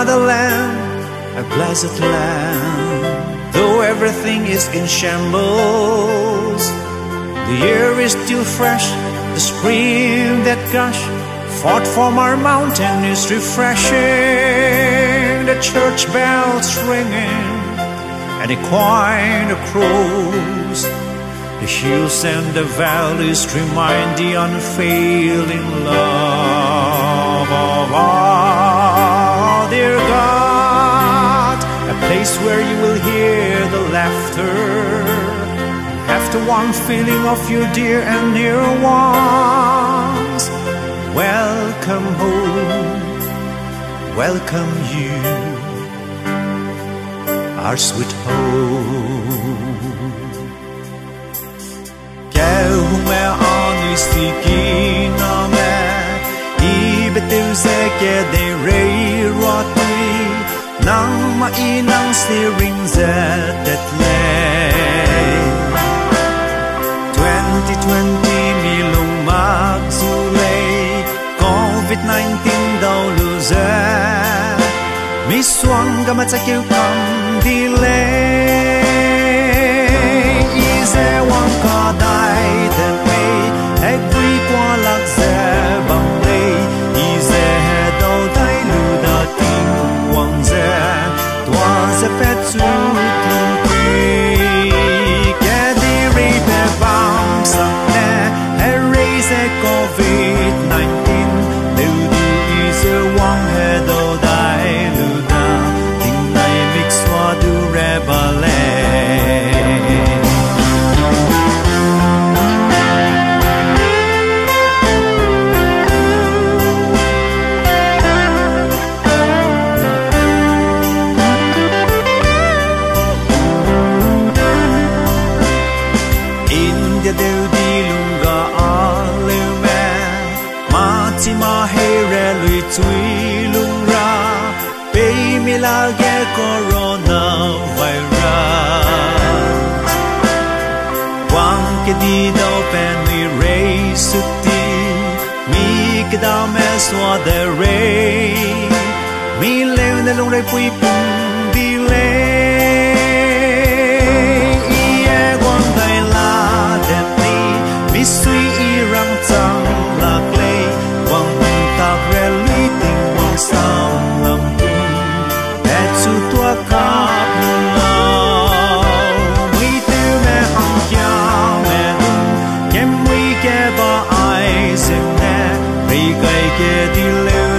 motherland, a blessed land. Though everything is in shambles, the air is still fresh, the spring that gush forth from our mountain is refreshing. The church bells ringing and the choir crows. The hills and the valleys remind the unfailing love of our dear God. A place where you will hear the laughter, have the warm feeling of your dear and near ones. Welcome home, welcome you, our sweet home. Kêu mẹ anh sticky na mẹ, ibetu se ke de rei rotui, nang ma inang steering that lay. 2020 milong magzulay, COVID-19 daw loser, miswang gamat sa kiw kam delay. Sẽ quang ca đại thật mê hãy quý qua lạc sẽ bằng lê y sẽ đầu tay lưu đà tình quang sẽ tòa sẽ phép chú thương quê kẻ đi rì bè băng sắc nè hãy rì sẽ COVID-19 lưu đủ y sẽ quang hè đầu đại lưu đà tình này mix xóa đủ rè bà lê. Đều đi lung gà lưu mẹ mà chỉ mà hay rè lùi chui lung ra bê mi la ghé corona virus quang cái đi đâu bên mi rây sụt đi mi cái đau mẹ xóa đời rây mi leo nơi lung rây bụi bùng đi lên ie quang tay la mi suy irang tang lạc lê quang tạc rè lũy tình quang sao lầm tung mẹ chú tua cáp lâu mi tiêu mẹ hằng kia mẹ lung kem mi kia ba ai xem nè rì cây kia đi lêu